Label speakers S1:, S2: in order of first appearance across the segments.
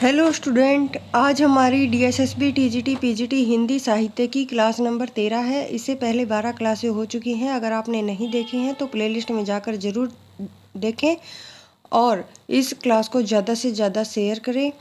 S1: Hello student, आज हमारी DSSB TGT PGT Hindi साहित्य की क्लास नंबर 13 है। इससे पहले 12 क्लासें हो चुकी हैं। अगर आपने नहीं देखी हैं तो प्लेलिस्ट में जाकर ज़रूर देखें और इस क्लास को ज़्यादा से ज़्यादा शेयर करें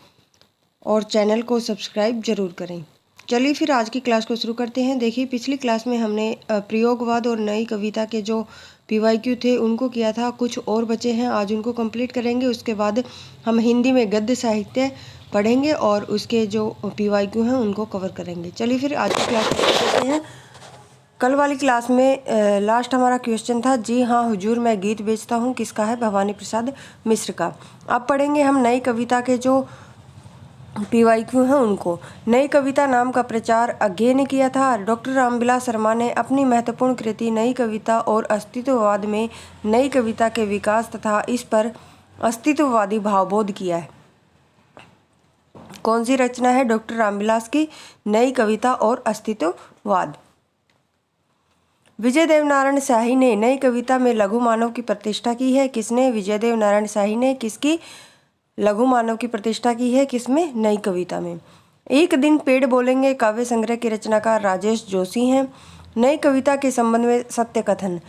S1: और चैनल को सब्सक्राइब ज़रूर करें। चलिए फिर आज की क्लास को शुरू करते हैं। देखिए, पिछली क्लास में हमने प्रयोगवाद और नई कविता के जो पीवाईक्यू थे उनको किया था। कुछ और बचे हैं, आज उनको कंप्लीट करेंगे। उसके बाद हम हिंदी में गद्य साहित्य पढ़ेंगे और उसके जो पीवाईक्यू हैं उनको कवर करेंगे। चलिए फिर आज की क्लास शुरू करते हैं। कल वाली क्लास में लास्ट हमारा क्वेश्चन था, जी हाँ हुजूर मैं गीत बेचता हूँ, किसका है? भवानी प्रसाद मिश्र का। अब पढ़ेंगे हम नई कविता के जो पीवाईक्यू हैं उनको। नई कविता नाम का प्रचार अज्ञे ने किया था। डॉक्टर रामविलास शर्मा ने अपनी महत्वपूर्ण कृति नई कविता और अस्तित्ववाद में नई कविता के विकास तथा इस पर अस्तित्ववादी भावबोध किया है। कौन सी रचना है डॉक्टर रामविलास की? नई कविता और अस्तित्ववाद। विजय देव नारायण शाही ने नई कविता में लघु मानव की प्रतिष्ठा की है। किसने? विजय देव नारायण शाही ने किसकी लघु मानव की प्रतिष्ठा की है? किसमें? नई कविता में। एक दिन पेड़ बोलेंगे काव्य संग्रह के रचनाकार राजेश जोशी हैं। नई कविता के संबंध में सत्य कथन।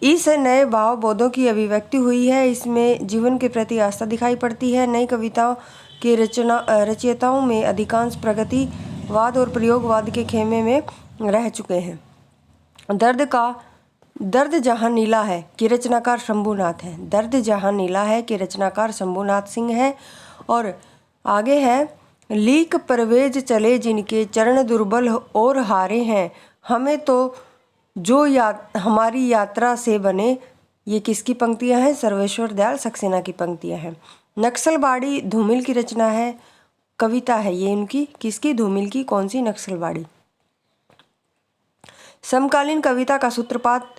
S1: इस नए भाव बोधों की अभिव्यक्ति हुई है। इसमें जीवन के प्रति आस्था दिखाई पड़ती है। नई कविताओं के रचयिताओं में अधिकांश प्रगतिवाद और प्रयोगवाद के खेमे में रह चुके हैं। दर्द जहाँ नीला है कि रचनाकार शंभुनाथ है। दर्द जहाँ नीला है कि रचनाकार शंभुनाथ सिंह है। और आगे है, लीक परवेज चले जिनके चरण दुर्बल और हारे हैं, हमें तो जो हमारी यात्रा से बने। ये किसकी पंक्तियां हैं? सर्वेश्वर दयाल सक्सेना की पंक्तियां हैं। नक्सलबाड़ी धूमिल की रचना है, कविता है ये इनकी। किसकी? धूमिल की। कौन सी? नक्सलबाड़ी। समकालीन कविता का सूत्रपात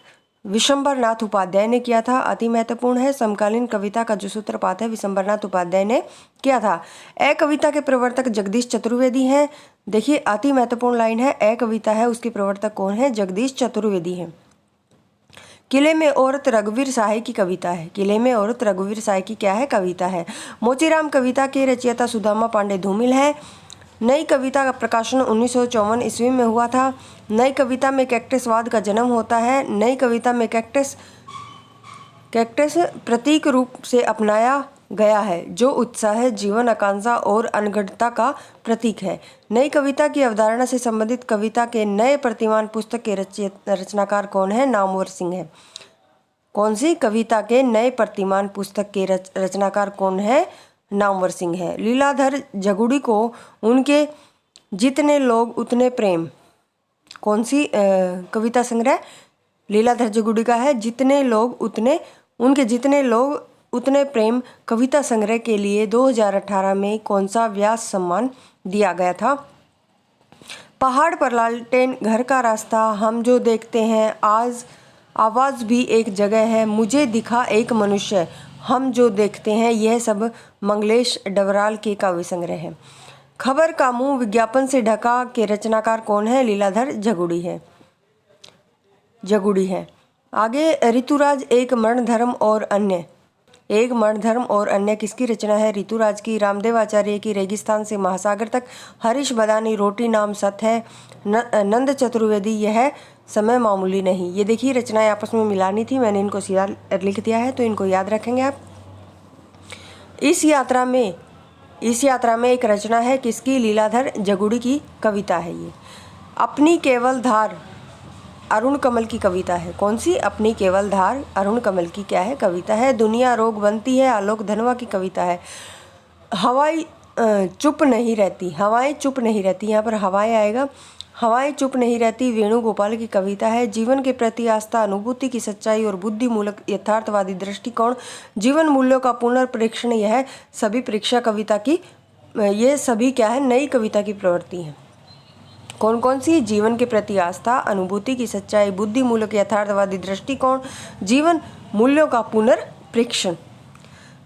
S1: विशंबरनाथ उपाध्याय ने किया था। अति महत्वपूर्ण है। समकालीन कविता का जो सूत्रपात है विशंबरनाथ उपाध्याय ने किया था। ए कविता के प्रवर्तक जगदीश चतुर्वेदी हैं। देखिए, अति महत्वपूर्ण लाइन है, ए कविता है उसके प्रवर्तक कौन है? जगदीश चतुर्वेदी हैं। किले में औरत रघुवीर साहे की कविता है। किले में औरत रघुवीर साहे की क्या है? कविता है। मोचीराम कविता के रचयिता सुदामा पांडे धूमिल है। नई कविता का प्रकाशन 1954 ईस्वी में हुआ था। नई कविता में कैक्टसवाद का जन्म होता है। नई कविता में कैक्टस प्रतीक रूप से अपनाया गया है, जो उत्साह, जीवन आकांक्षा और अनगढ़ता का प्रतीक है। नई कविता की अवधारणा से संबंधित कविता के नए प्रतिमान पुस्तक के रचनाकार कौन है? नामवर सिंह है। कौन सी? कविता के नए प्रतिमान पुस्तक के रचनाकार कौन है? नामवर सिंह है। लीलाधर जगुड़ी को उनके जितने लोग उतने प्रेम, कौन सी कविता संग्रह? लीलाधर जगुड़ी का है जितने लोग उतने, उनके जितने लोग उतने प्रेम कविता संग्रह के लिए 2018 में कौन सा व्यास सम्मान दिया गया था? पहाड़ पर लालटेन, घर का रास्ता, हम जो देखते हैं आज, आवाज़ भी एक जगह है, मुझे दिखा एक मनुष्य, हम जो देखते हैं, यह सब मंगलेश डबराल के काव्य संग्रह है। खबर का मुंह विज्ञापन से ढका के रचनाकार कौन है? लीलाधर जगुड़ी है। आगे, ऋतुराज एक मरण धर्म और अन्य किसकी रचना है? ऋतुराज की। रामदेवाचार्य की रेगिस्तान से महासागर तक। हरीश बदानी रोटी नाम सत है। नंद चतुर्वेदी यह समय मामूली नहीं। ये देखिए, रचनाएं आपस में मिलानी थी, मैंने इनको सीधा लिख दिया है तो इनको याद रखेंगे आप। इस यात्रा में एक रचना है किसकी? लीलाधर जगुड़ी की कविता है ये। अपनी केवल धार अरुण कमल की कविता है। कौन सी? अपनी केवल धार अरुण कमल की क्या है? कविता है। दुनिया रोग बनती है, आलोक धनवा की कविता है। हवाएं चुप नहीं रहती, यहाँ पर हवाएं आएगा। हवाएं चुप नहीं रहती, वेणुगोपाल की कविता है। जीवन के प्रति आस्था, अनुभूति की सच्चाई और बुद्धिमूलक यथार्थवादी दृष्टिकोण, जीवन मूल्यों का पुनर्परीक्षण, यह सभी परीक्षा कविता की, ये सभी क्या है? नई कविता की प्रवृत्ति है। कौन कौन सी? जीवन के प्रति आस्था, अनुभूति की सच्चाई, बुद्धिमूलक यथार्थवादी दृष्टिकोण, जीवन मूल्यों का पुनर्परीक्षण,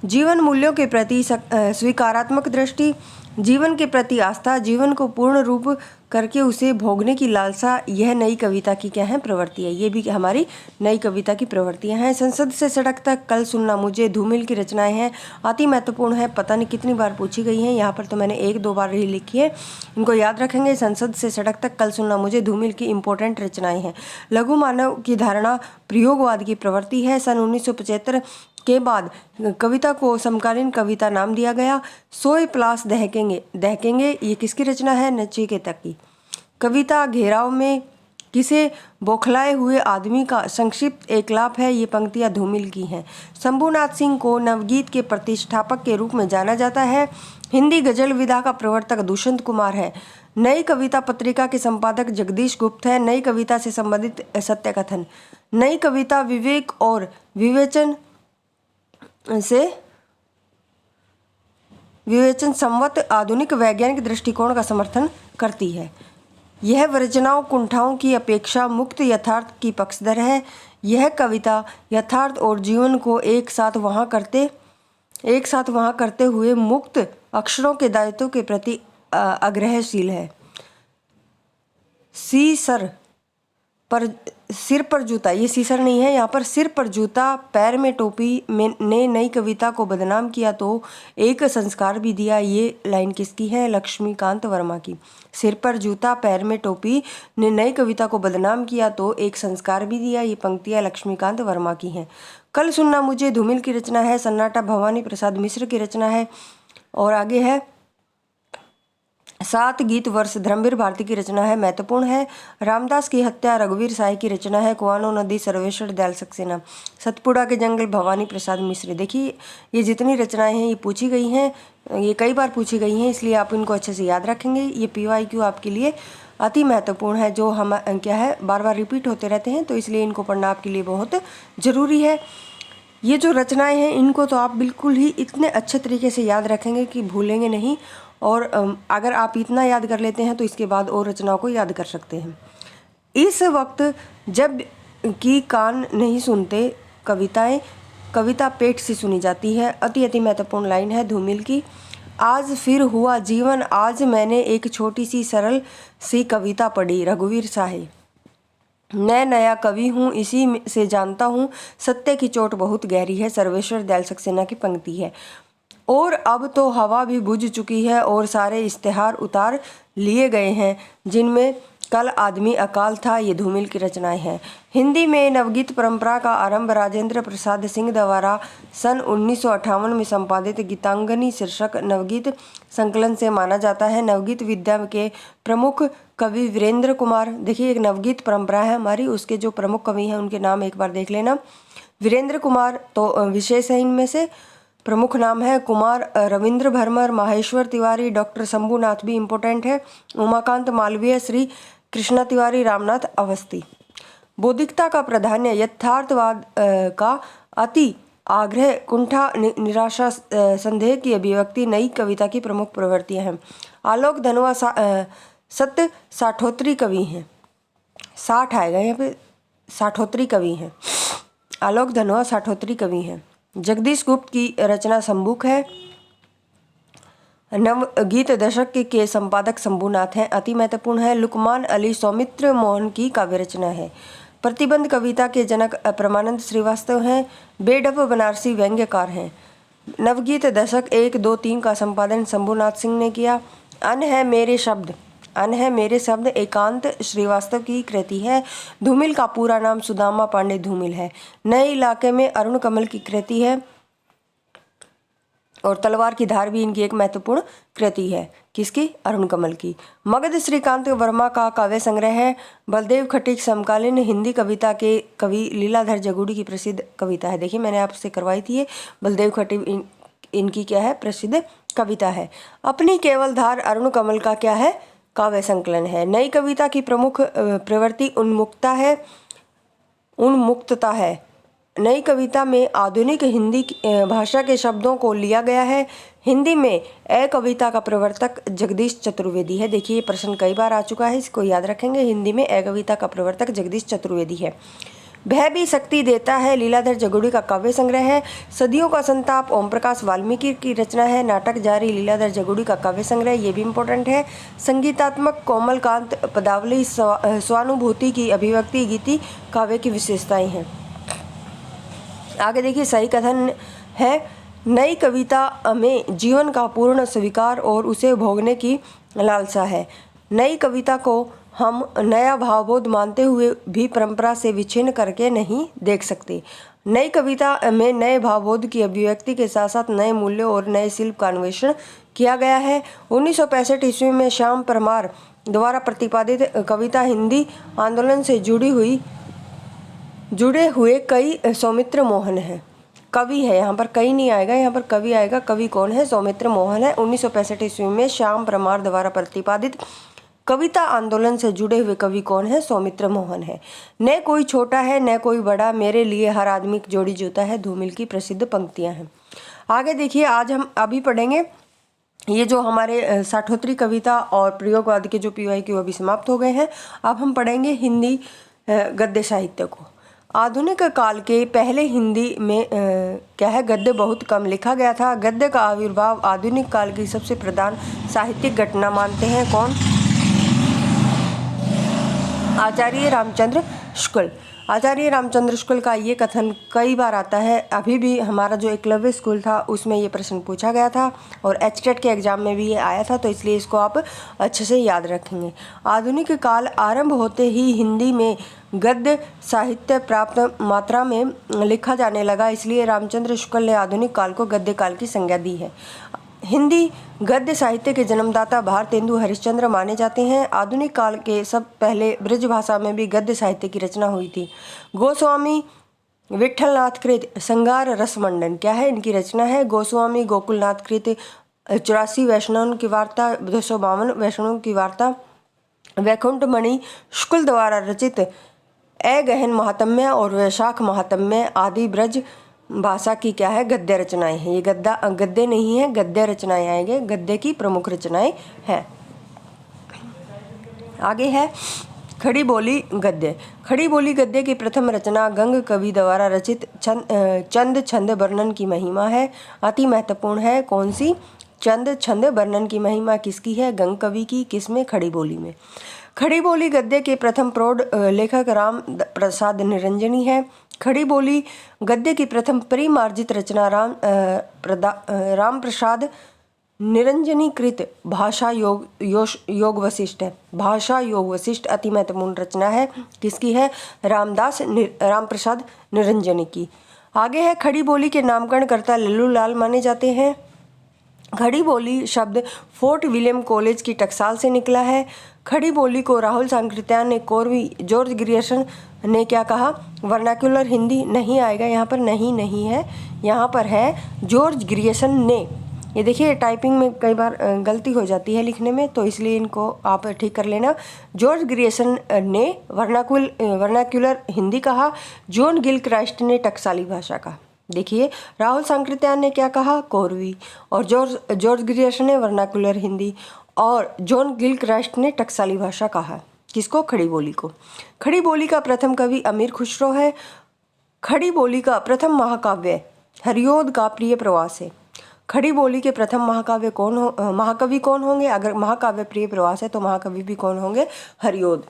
S1: जीवन मूल्यों के प्रति स्वीकारात्मक दृष्टि, जीवन के प्रति आस्था, जीवन को पूर्ण रूप करके उसे भोगने की लालसा, यह नई कविता की क्या है, प्रवृत्ति है। ये भी हमारी नई कविता की प्रवृत्तियां हैं। संसद से सड़क तक, कल सुनना मुझे, धूमिल की रचनाएं हैं, अति महत्वपूर्ण है, पता नहीं कितनी बार पूछी गई हैं। यहाँ पर तो मैंने 1-2 बार ही लिखी है, इनको याद रखेंगे। संसद से सड़क तक, कल सुनना मुझे, धूमिल की इंपॉर्टेंट रचनाएं हैं। लघु मानव की धारणा प्रयोगवाद की प्रवृत्ति है। सन 1975 के बाद कविता को समकालीन कविता नाम दिया गया। सोए प्लास दहकेंगे, दहकेंगे, ये किसकी रचना है, नचिकेता की। कविता घेराव में किसे बौखलाए हुए आदमी का संक्षिप्त एकलाप है, ये पंक्तियां धूमिल की हैं। शंभुनाथ सिंह को नवगीत के प्रतिष्ठापक के रूप में जाना जाता है। हिंदी गजल विधा का प्रवर्तक दुष्यंत कुमार है। नई कविता पत्रिका के संपादक जगदीश गुप्त है। नई कविता से संबंधित सत्य कथन, नई कविता विवेक और विवेचन संवत आधुनिक वैज्ञानिक दृष्टिकोण का समर्थन करती है। यह रचनाओं कुंठाओं की अपेक्षा मुक्त यथार्थ की पक्षधर है। यह कविता यथार्थ और जीवन को एक साथ वहाँ करते हुए मुक्त अक्षरों के दायित्व के प्रति आग्रहशील है। सिर पर जूता, ये सीसर नहीं है, यहाँ पर सिर पर जूता पैर में टोपी ने नई कविता को बदनाम किया तो एक संस्कार भी दिया। ये लाइन किसकी है, लक्ष्मीकांत वर्मा की। सिर पर जूता पैर में टोपी ने नई कविता को बदनाम किया तो एक संस्कार भी दिया, ये पंक्तियाँ लक्ष्मीकांत वर्मा की हैं। कल सुनना मुझे धूमिल की रचना है। सन्नाटा भवानी प्रसाद मिश्र की रचना है। और आगे है 7 गीत वर्ष, धर्मवीर भारती की रचना है, महत्वपूर्ण है। रामदास की हत्या, रघुवीर साय की रचना है। कुआनो नदी, सर्वेश्वर दयाल सक्सेना। सतपुड़ा के जंगल, भवानी प्रसाद मिश्र। देखिए ये जितनी रचनाएं हैं ये पूछी गई हैं, ये कई बार पूछी गई हैं, इसलिए आप इनको अच्छे से याद रखेंगे। ये PYQ आपके लिए अति महत्वपूर्ण है, जो हम क्या है बार बार रिपीट होते रहते हैं, तो इसलिए इनको पढ़ना आपके लिए बहुत ज़रूरी है। ये जो रचनाएं हैं इनको तो आप बिल्कुल ही इतने अच्छे तरीके से याद रखेंगे कि भूलेंगे नहीं। और अगर आप इतना याद कर लेते हैं तो इसके बाद और रचनाओं को याद कर सकते हैं। इस वक्त जब कि कान नहीं सुनते कविता पेट से सुनी जाती है। अति महत्वपूर्ण लाइन है धूमिल की। आज फिर हुआ जीवन, आज मैंने एक छोटी सी सरल सी कविता पढ़ी, रघुवीर साय। मैं नया कवि हूँ, इसी से जानता हूँ सत्य की चोट बहुत गहरी है, सर्वेश्वर दयाल सक्सेना की पंक्ति है। और अब तो हवा भी बुझ चुकी है और सारे इश्तेहार उतार लिए गए हैं जिनमें कल आदमी अकाल था, ये धूमिल की रचनाएं हैं। हिंदी में नवगीत परंपरा का आरंभ राजेंद्र प्रसाद सिंह द्वारा सन 1958 में संपादित गीतांगनी शीर्षक नवगीत संकलन से माना जाता है। नवगीत विद्या के प्रमुख कवि वीरेंद्र कुमार, देखिए एक नवगीत परंपरा है हमारी, उसके जो प्रमुख कवि हैं उनके नाम एक बार देख लेना। वीरेंद्र कुमार तो विशेष है, इनमें से प्रमुख नाम है कुमार रविंद्र भरमर, माहेश्वर तिवारी, डॉक्टर शंभुनाथ भी इम्पोर्टेंट है, उमाकांत मालवीय, श्री कृष्णा तिवारी, रामनाथ अवस्थी। बौद्धिकता का प्राधान्य, यथार्थवाद का अति आग्रह, कुंठा, निराशा, संदेह की अभिव्यक्ति नई कविता की प्रमुख प्रवृत्तियां हैं। आलोक धनवा सत्य साठोत्री कवि हैं, 60 आएगा यहाँ पे, साठोत्री कवि हैं। आलोक धनवा साठोत्री कवि हैं। जगदीश गुप्त की रचना संबुक है। नवगीत दशक के संपादक शंभुनाथ हैं, अति महत्वपूर्ण है। लुकमान अली सौमित्र मोहन की काव्य रचना है। प्रतिबंध कविता के जनक परमानंद श्रीवास्तव हैं। बेडफ बनारसी व्यंग्यकार हैं। नवगीत दशक 1, 2, 3 का संपादन शंभुनाथ सिंह ने किया। अन है मेरे शब्द एकांत श्रीवास्तव की कृति है। धूमिल का पूरा नाम सुदामा पांडे धूमिल है। नए इलाके में अरुण कमल की कृति है और तलवार की धार भी इनकी एक महत्वपूर्ण कृति है। किसकी? अरुण कमल की। मगध श्रीकांत वर्मा का काव्य संग्रह है। बलदेव खटीक समकालीन हिंदी कविता के कवि लीलाधर जगुड़ी की प्रसिद्ध कविता है। देखिए मैंने आपसे करवाई थी ये, बलदेव खटीक इनकी क्या है, प्रसिद्ध कविता है। अपनी केवल धार अरुण कमल का क्या है, काव्य संकलन है। नई कविता की प्रमुख प्रवृत्ति उन्मुक्तता है। नई कविता में आधुनिक हिंदी भाषा के शब्दों को लिया गया है। हिंदी में कविता का प्रवर्तक जगदीश चतुर्वेदी है। देखिए ये प्रश्न कई बार आ चुका है, इसको याद रखेंगे। हिंदी में कविता का प्रवर्तक जगदीश चतुर्वेदी है। वह भी शक्ति देता है लीलाधर जगुड़ी का काव्य संग्रह है। सदियों का संताप ओम प्रकाश वाल्मीकि की रचना है। नाटक जारी लीलाधर जगुड़ी का काव्य संग्रह, ये भी इम्पोर्टेंट है। संगीतात्मक कोमलकांत पदावली स्वानुभूति की अभिव्यक्ति गीति काव्य की विशेषताएं हैं। आगे देखिए, सही कथन है नई कविता में जीवन का पूर्ण स्वीकार और उसे भोगने की लालसा है। नई कविता को हम नया भावबोध मानते हुए भी परंपरा से विच्छिन्न करके नहीं देख सकते। नई कविता में नए भावबोध की अभिव्यक्ति के साथ साथ नए मूल्यों और नए शिल्प का अन्वेषण किया गया है। 1965 ईस्वी में श्याम परमार द्वारा प्रतिपादित कविता हिंदी आंदोलन से जुड़े हुए कई सौमित्र मोहन है। कवि है, यहाँ पर कई नहीं आएगा, यहाँ पर कवि आएगा। कवि कौन है? सौमित्र मोहन है। 1965 ईस्वी में श्याम परमार द्वारा प्रतिपादित कविता आंदोलन से जुड़े हुए कवि कौन है? सौमित्र मोहन है। न कोई छोटा है न कोई बड़ा, मेरे लिए हर आदमी जोड़ी जूता है, धूमिल की प्रसिद्ध पंक्तियां हैं। आगे देखिए, आज हम अभी पढ़ेंगे ये जो हमारे साठोत्तरी कविता और प्रयोगवाद के जो PYQ अभी समाप्त हो गए हैं। अब हम पढ़ेंगे हिंदी गद्य साहित्य को। आधुनिक काल के पहले हिंदी में क्या है, गद्य बहुत कम लिखा गया था। गद्य का आविर्भाव आधुनिक काल की सबसे प्रधान साहित्यिक घटना मानते हैं कौन? आचार्य रामचंद्र शुक्ल। आचार्य रामचंद्र शुक्ल का ये कथन कई बार आता है। अभी भी हमारा जो एकलव्य स्कूल था उसमें ये प्रश्न पूछा गया था और HTET के एग्जाम में भी ये आया था, तो इसलिए इसको आप अच्छे से याद रखेंगे। आधुनिक काल आरंभ होते ही हिंदी में गद्य साहित्य पर्याप्त मात्रा में लिखा जाने लगा, इसलिए रामचंद्र शुक्ल ने आधुनिक काल को गद्य काल की संज्ञा दी है। हिंदी गद्य साहित्य के जन्मदाता भारतेंदु हरिश्चंद्र माने जाते हैं। आधुनिक काल के सब पहले ब्रज भाषा में भी गद्य साहित्य की रचना हुई थी। गोस्वामी विठलनाथ कृत श्रृंगार रसमंडन क्या है? इनकी रचना है। गोस्वामी गोकुलनाथ कृत 84 वैष्णवों की वार्ता, 252 वैष्णवों की वार्ता, वैकुंठ मणि शुक्ल द्वारा रचित अगहन महात्म्य और वैशाख महात्म्य आदि ब्रज भाषा की क्या है? गद्य रचनाएं हैं। ये गद्य नहीं है, गद्य रचनाएं आएंगे, गद्य की प्रमुख रचनाएं हैं। आगे है खड़ी बोली गद्य। खड़ी बोली गद्य की प्रथम रचना गंग कवि द्वारा रचित चंद छंद वर्णन की महिमा है। अति महत्वपूर्ण है। कौन सी? चंद छंद वर्णन की महिमा किसकी है? गंग कवि की। किसमें? खड़ी बोली में। खड़ी बोली गद्य के प्रथम प्रौढ़ लेखक राम प्रसाद निरंजनी है। खड़ी बोली गद्य की प्रथम परिमार्जित रचना राम प्रसाद निरंजनी कृत भाषा योग वशिष्ठ है। भाषा योग वशिष्ठ अति महत्वपूर्ण रचना है। किसकी है? राम प्रसाद निरंजनी की। आगे है खड़ी बोली के नामकरण कर्ता लल्लू लाल माने जाते हैं। खड़ी बोली शब्द फोर्ट विलियम कॉलेज की टकसाल से निकला है। खड़ी बोली को राहुल सांकृत्यायन ने कोरवी, जॉर्ज ग्रियर्सन ने क्या कहा? वर्नाक्युलर हिंदी। नहीं आएगा, यहाँ पर नहीं है, यहाँ पर है जॉर्ज ग्रियर्सन ने। ये देखिए टाइपिंग में कई बार गलती हो जाती है लिखने में, तो इसलिए इनको आप ठीक कर लेना। जॉर्ज ग्रियर्सन ने वर्नाक्युलर हिंदी कहा। जॉन गिलक्राइस्ट ने टकसाली भाषा कहा। देखिए राहुल सांकृत्यायन ने क्या कहा? कोरवी। और जॉर्ज ग्रियर्सन ने वर्नाक्युलर हिंदी और जॉन गिलक्राइस्ट ने टकसाली भाषा कहा। किसको? खड़ी बोली को। खड़ी बोली का प्रथम कवि अमीर खुसरो है। खड़ी बोली का प्रथम महाकाव्य हरिओद का प्रिय प्रवास है। खड़ी बोली के प्रथम महाकवि कौन होंगे? अगर महाकाव्य प्रिय प्रवास है तो महाकवि भी कौन होंगे? हरिओद।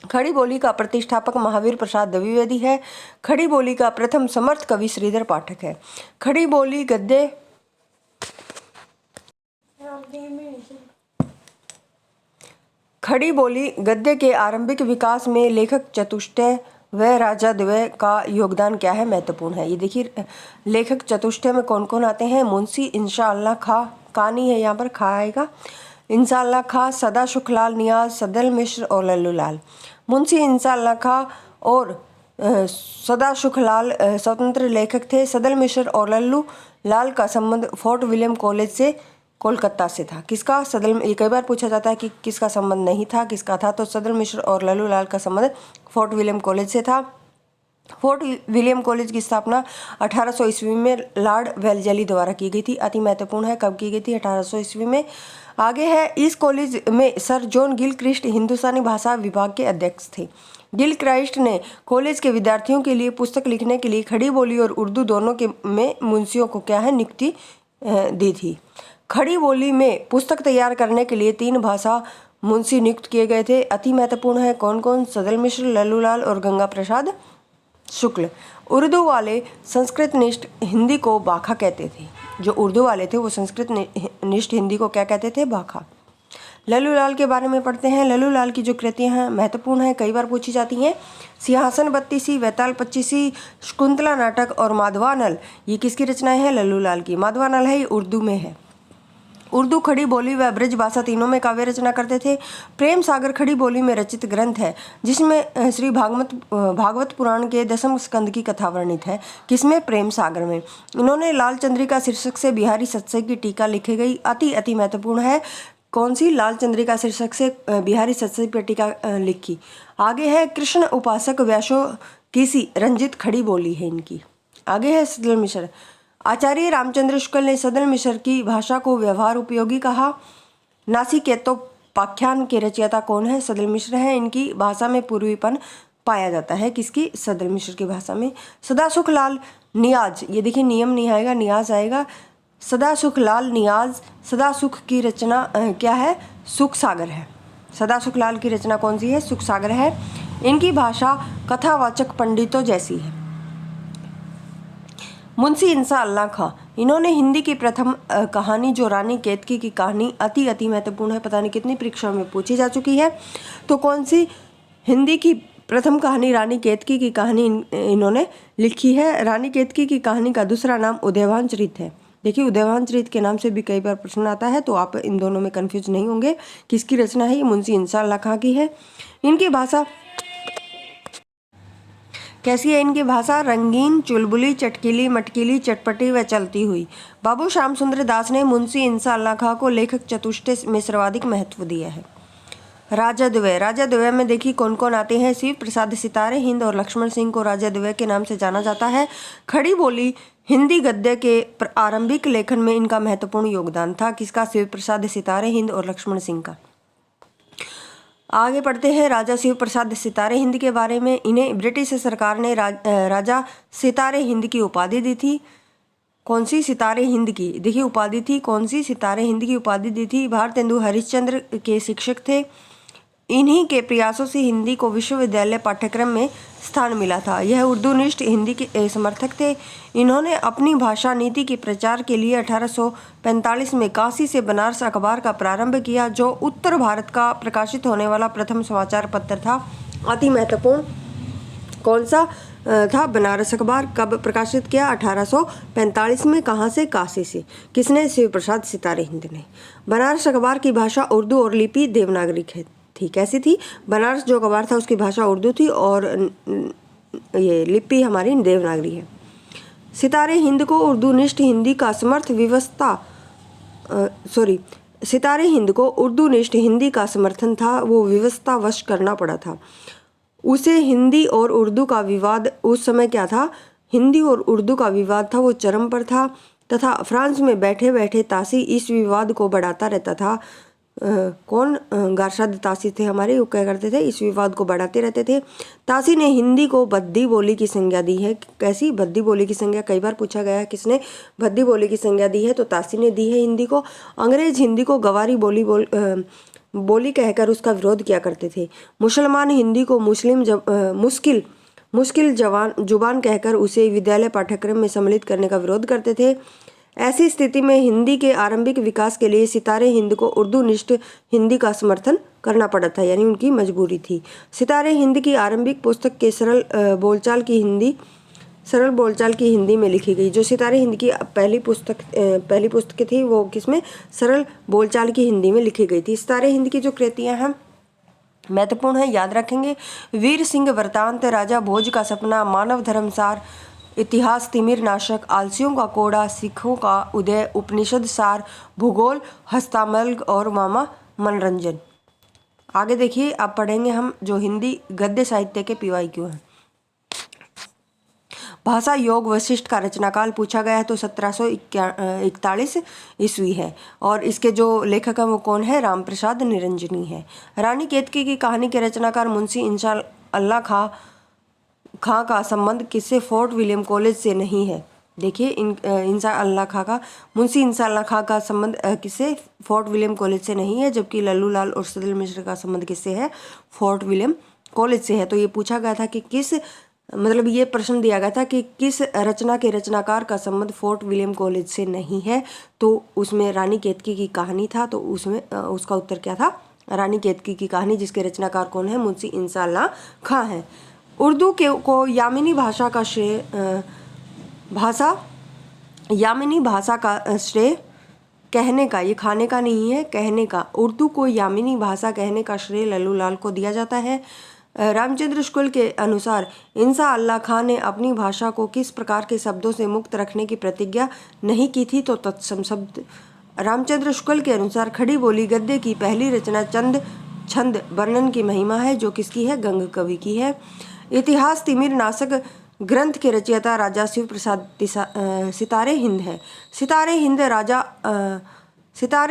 S1: खड़ी बोली का प्रतिष्ठापक महावीर प्रसाद द्विवेदी है। खड़ी बोली का प्रथम समर्थ कवि श्रीधर पाठक है। खड़ी बोली गद्य खड़ी बोली गद्य के आरंभिक विकास में लेखक चतुष्टय व राजा द्वय का योगदान क्या है? महत्वपूर्ण है। ये देखिए लेखक चतुष्टय में कौन कौन आते हैं? मुंशी इंशाअल्लाह खां, कहानी है यहाँ पर, खा आएगा। इंशाअल्लाह खां, सदा सुखलाल नियाज, सदल मिश्र और लल्लू लाल। मुंशी इंशाअल्लाह खां और सदा सुखलाल स्वतंत्र लेखक थे। सदल मिश्र और लल्लू लाल का संबंध फोर्ट विलियम कॉलेज से कोलकाता से था। किसका? सदल। ये कई बार पूछा जाता है कि किसका संबंध नहीं था, किसका था, तो सदल मिश्र और लल्लू लाल का संबंध फोर्ट विलियम कॉलेज से था। फोर्ट विलियम कॉलेज की स्थापना 1800 ईस्वी में लॉर्ड वेलजली द्वारा की गई थी। अति महत्वपूर्ण है, कब की गई थी? 1800 ईस्वी में। आगे है इस कॉलेज में सर जॉन गिलक्रिस्ट हिंदुस्तानी भाषा विभाग के अध्यक्ष थे। गिलक्राइस्ट ने कॉलेज के विद्यार्थियों के लिए पुस्तक लिखने के लिए खड़ी बोली और उर्दू दोनों के में मुंशियों को क्या है नियुक्ति दी थी। खड़ी बोली में पुस्तक तैयार करने के लिए 3 भाषा मुंशी नियुक्त किए गए थे। अति महत्वपूर्ण है कौन कौन? सदल मिश्र, लल्लूलाल और गंगा प्रसाद शुक्ल। उर्दू वाले संस्कृतनिष्ठ हिंदी को बाखा कहते थे। जो उर्दू वाले थे वो संस्कृतनिष्ठ हिंदी को क्या कहते थे? बाखा। लल्लूलाल के बारे में पढ़ते हैं। लल्लूलाल की जो कृतियां हैं महत्वपूर्ण हैं, कई बार पूछी जाती हैं। सिंहासन बत्तीसी, वैताल पच्चीसी, शकुंतला नाटक और माधवानल, ये किसकी रचनाएं हैं? लल्लूलाल की। माधवानल है ये उर्दू में है। उर्दू, खड़ी बोली व ब्रज भाषा तीनों में काव्य रचना करते थे। प्रेम सागर खड़ी बोली में रचित ग्रंथ है जिसमें श्री भागवत पुराण के 10वें स्कंद की कथा वर्णित है। किसमें? प्रेम सागर में। इन्होंने लाल चंद्रिका शीर्षक से बिहारी सत्संग की टीका लिखी गई, अति महत्वपूर्ण है। कौन सी? लाल चंद्रिका शीर्षक से बिहारी सत्संग पर टीका लिखी। आगे है कृष्ण उपासक व्यासों की सी रंजित खड़ी बोली है इनकी। आगे है सदल मिश्र। आचार्य रामचंद्र शुक्ल ने सदल मिश्र की भाषा को व्यवहार उपयोगी कहा। नासिकेतोपाख्यान के रचयिता कौन है? सदल मिश्र है। इनकी भाषा में पूर्वीपन पाया जाता है। किसकी? सदल मिश्र की भाषा में। सदासुख लाल नियाज, ये देखिए नियम नहीं आएगा, नियाज आएगा। सदासुख लाल नियाज, सदासुख की रचना क्या है? सुख सागर है। सदासुख लाल की रचना कौन सी है? सुख सागर है। इनकी भाषा कथावाचक पंडितों जैसी है। मुंशी इंसा अल्लाह खां, इन्होंने हिंदी की प्रथम कहानी जो रानी केतकी की कहानी अति महत्वपूर्ण है, पता नहीं कितनी परीक्षाओं में पूछी जा चुकी है। तो कौन सी हिंदी की प्रथम कहानी रानी केतकी की कहानी इन्होंने लिखी है? रानी केतकी की कहानी का दूसरा नाम उदयभान चरित है। देखिए उदयभान चरित के नाम से भी कई बार प्रश्न आता है, तो आप इन दोनों में कन्फ्यूज नहीं होंगे। किसकी रचना है? ये मुंशी इंसा अल्लाह खां की है। इनकी भाषा कैसी है? इनकी भाषा रंगीन, चुलबुली, चटकीली, मटकीली, चटपटी व चलती हुई। बाबू श्याम सुंदर दास ने मुंशी इंसा अल्लाह खां को लेखक चतुष्टय में सर्वाधिक महत्व दिया है। राजाद्वय, राजाद्वय में देखिए कौन कौन आते हैं? शिव प्रसाद सितारे हिंद और लक्ष्मण सिंह को राजाद्वय के नाम से जाना जाता है। खड़ी बोली हिंदी गद्य के आरंभिक लेखन में इनका महत्वपूर्ण योगदान था। किसका? शिव प्रसाद सितारे हिंद और लक्ष्मण सिंह का। आगे पढ़ते हैं राजा शिव प्रसाद सितारे हिंद के बारे में। इन्हें ब्रिटिश सरकार ने राजा सितारे हिंद की उपाधि दी थी। कौन सी? सितारे हिंद की। देखिए उपाधि थी कौन सी? सितारे हिंद की उपाधि दी थी। भारतेंदु हरिश्चंद्र के शिक्षक थे। इन्हीं के प्रयासों से हिंदी को विश्वविद्यालय पाठ्यक्रम में स्थान मिला था। यह उर्दूनिष्ठ हिंदी के समर्थक थे। इन्होंने अपनी भाषा नीति के प्रचार के लिए 1845 में काशी से बनारस अखबार का प्रारंभ किया, जो उत्तर भारत का प्रकाशित होने वाला प्रथम समाचार पत्र था। अति महत्वपूर्ण कौन सा था? बनारस अखबार। कब प्रकाशित किया? 1845 में। कहाँ से? काशी से। किसने? शिव प्रसाद सितारे हिंद ने। बनारस अखबार की भाषा उर्दू और लिपि देवनागरिक है। ठीक, कैसी थी? बनारस जो अखबार था उसकी भाषा उर्दू थी और ये लिपि हमारी देवनागरी है। सितारे हिंद को उर्दूनिष्ठ हिंदी का समर्थ विवस्था सितारे हिंद को उर्दूनिष्ठ हिंदी का समर्थन था, वो विवस्थावश करना पड़ा था उसे। हिंदी और उर्दू का विवाद उस समय क्या था? हिंदी और उर्दू का विवाद था, वो चरम पर था तथा फ्रांस में बैठे बैठे तासी इस विवाद को बढ़ाता रहता था। कौन? गारशाद तासी थे हमारे, वो क्या करते थे? इस विवाद को बढ़ाते रहते थे। तासी ने हिंदी को भद्दी बोली की संज्ञा दी है। कैसी? भद्दी बोली की संज्ञा। कई बार पूछा गया है किसने भद्दी बोली की संज्ञा दी है, तो तासी ने दी है हिंदी को। अंग्रेज हिंदी को गवारी बोली कहकर उसका विरोध किया करते थे। मुसलमान हिंदी को मुश्किल जुबान कहकर उसे विद्यालय पाठ्यक्रम में सम्मिलित करने का विरोध करते थे। ऐसी स्थिति में हिंदी के आरंभिक विकास के लिए सितारे हिंद को उर्दूनिष्ठ हिंदी का समर्थन करना पड़ा था, यानी उनकी मजबूरी थी। सितारे हिंद की आरंभिक पुस्तक के सरल बोलचाल की हिंदी में लिखी गई। जो सितारे हिंद की पहली पुस्तक थी वो किसमें? सरल बोलचाल की हिंदी में लिखी गई थी। सितारे हिंद की जो कृतियां हैं महत्वपूर्ण है, याद रखेंगे। वीर सिंह वृतांत, राजा भोज का सपना, मानव धर्मसार, इतिहास तिमिर नाशक, आलसियों का कोड़ा, सिखों का उदय, उपनिषद सार, भूगोल, हस्तामलग और मामा मनोरंजन। आगे देखिए अब पढ़ेंगे हम जो हिंदी गद्य साहित्य के PYQ हैं। भाषा योग वशिष्ठ का रचनाकाल पूछा गया है तो 1741 ईस्वी है और इसके जो लेखक हैं वो कौन है? राम प्रसाद निरंजनी है। रानी केतकी की कहानी के रचनाकार मुंशी इंसा अल्लाह खां का संबंध किससे? फोर्ट विलियम कॉलेज से नहीं है। देखिए इंसा अल्लाह खां का, मुंशी इंसा अल्लाह खां का संबंध किससे? फोर्ट विलियम कॉलेज से नहीं है। जबकि लल्लू लाल और सदल मिश्र का संबंध किससे है? फोर्ट विलियम कॉलेज से है। तो ये पूछा गया था कि किस, मतलब ये प्रश्न दिया गया था कि किस रचना के रचनाकार का संबंध फोर्ट विलियम कॉलेज से नहीं है। तो उसमें रानी केतकी की कहानी था। तो उसमें उसका उत्तर क्या था? रानी केतकी की कहानी, जिसके रचनाकार कौन है? मुंशी इंसा अल्लाह खां है। उर्दू को यामिनी भाषा का श्रेय यामिनी भाषा का श्रेय कहने का, ये खाने का नहीं है, कहने का, उर्दू को यामिनी भाषा कहने का श्रेय लल्लू लाल को दिया जाता है। रामचंद्र शुक्ल के अनुसार इंसा अल्लाह खां ने अपनी भाषा को किस प्रकार के शब्दों से मुक्त रखने की प्रतिज्ञा नहीं की थी? तो तत्सम शब्द। रामचंद्र शुक्ल के अनुसार खड़ी बोली गद्य की पहली रचना छंद वर्णन की महिमा है, जो किसकी है? गंग कवि की है। इतिहास तिमिर नाशक ग्रंथ के रचयिता राजा शिव प्रसाद सितारे हिंद है। सितारे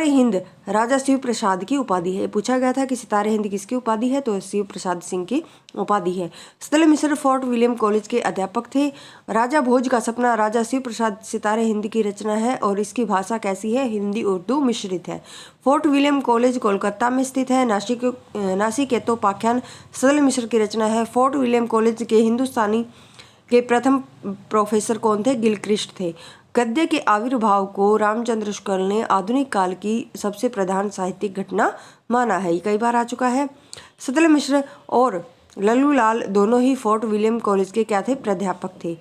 S1: हिंद राजा शिव प्रसाद की उपाधि है। पूछा गया था कि सितारे हिंद किसकी उपाधि है? तो शिव प्रसाद सिंह की उपाधि है। सदल मिश्र फोर्ट विलियम कॉलेज के अध्यापक थे। राजा भोज का सपना राजा शिव प्रसाद सितारे हिंद की रचना है और इसकी भाषा कैसी है? हिंदी उर्दू मिश्रित है। फोर्ट विलियम कॉलेज कोलकाता में स्थित है। नासिकेतोपाख्यान सदल मिश्र की रचना है। फोर्ट विलियम कॉलेज के हिंदुस्तानी के प्रथम प्रोफेसर कौन थे? गिलक्रिस्ट थे। गद्य के आविर्भाव को रामचंद्र शुक्ल ने आधुनिक काल की सबसे प्रधान साहित्यिक घटना माना है। ये कई बार आ चुका है। सदल मिश्र और लल्लू लाल दोनों ही फोर्ट विलियम कॉलेज के क्या थे? प्राध्यापक थे।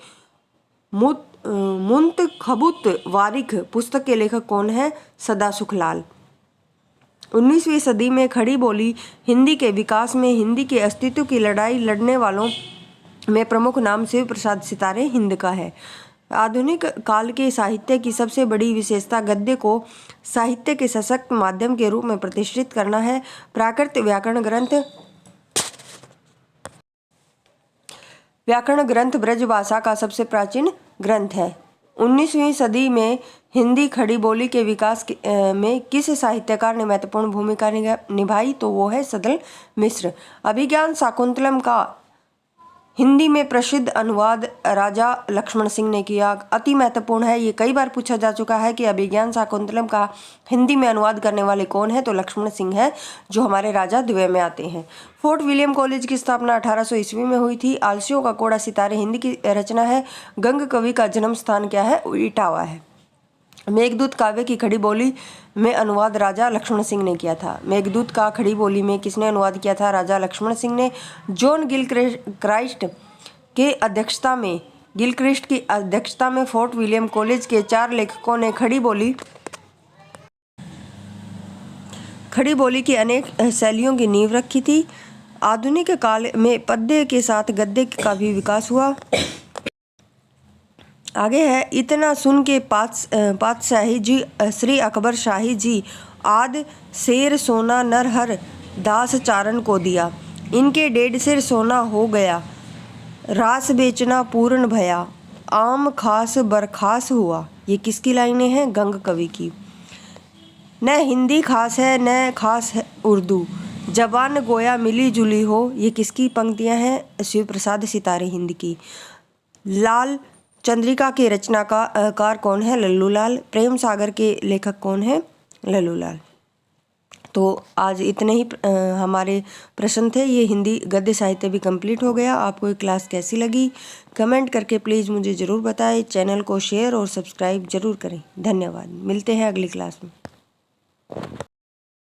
S1: मुंतखबुत वारिख पुस्तक के लेखक कौन है? सदासुख लाल। 19वीं सदी में खड़ी बोली हिंदी के विकास में हिंदी के अस्तित्व की लड़ाई लड़ने वालों में प्रमुख नाम शिव प्रसाद सितारे हिंद का है। आधुनिक काल के साहित्य की सबसे बड़ी विशेषता गद्य को साहित्य के सशक्त माध्यम के रूप में प्रतिष्ठित करना है। प्राकृत व्याकरण ग्रंथ ब्रजभाषा का सबसे प्राचीन ग्रंथ है। 19वीं सदी में हिंदी खड़ी बोली के विकास में किस साहित्यकार ने महत्वपूर्ण भूमिका निभाई? तो वो है सदल मिश्र। अभिज्ञान शाकुंतलम का हिंदी में प्रसिद्ध अनुवाद राजा लक्ष्मण सिंह ने किया। अति महत्वपूर्ण है, ये कई बार पूछा जा चुका है कि अभिज्ञान शाकुंतलम का हिंदी में अनुवाद करने वाले कौन है? तो लक्ष्मण सिंह है, जो हमारे राजा द्वय में आते हैं। फोर्ट विलियम कॉलेज की स्थापना 1800 ईस्वी में हुई थी। आलसियों का कोड़ा सितारे हिंदी की रचना है। गंग कवि का जन्म स्थान क्या है? इटावा है। मेघदूत काव्य की खड़ी बोली में अनुवाद राजा लक्ष्मण सिंह ने किया था। मेघदूत का खड़ी बोली में किसने अनुवाद किया था? राजा लक्ष्मण सिंह ने। जॉन गिलक्रिस्ट की अध्यक्षता में फोर्ट विलियम कॉलेज के 4 लेखकों ने खड़ी बोली की अनेक शैलियों की नींव रखी थी। आधुनिक काल में पद्य के साथ गद्य का भी विकास हुआ। आगे है, इतना सुन के पातशाही जी श्री अकबर शाही जी आद शेर सोना नरहर दास चारण को दिया। इनके 1.5 शेर सोना हो गया। रास बेचना पूर्ण भया। आम खास बरखास हुआ। ये किसकी लाइनें हैं? गंग कवि की। न हिंदी खास है न खास है उर्दू, जबान गोया मिली जुली हो। ये किसकी पंक्तियां हैं? शिव प्रसाद सितारे हिंद की। लाल चंद्रिका के रचनाकार कौन है? लल्लू लाल। प्रेम सागर के लेखक कौन है? लल्लू लाल। तो आज इतने ही हमारे प्रश्न थे। ये हिंदी गद्य साहित्य भी कंप्लीट हो गया। आपको ये क्लास कैसी लगी कमेंट करके प्लीज़ मुझे ज़रूर बताएं। चैनल को शेयर और सब्सक्राइब ज़रूर करें। धन्यवाद। मिलते हैं अगली क्लास में।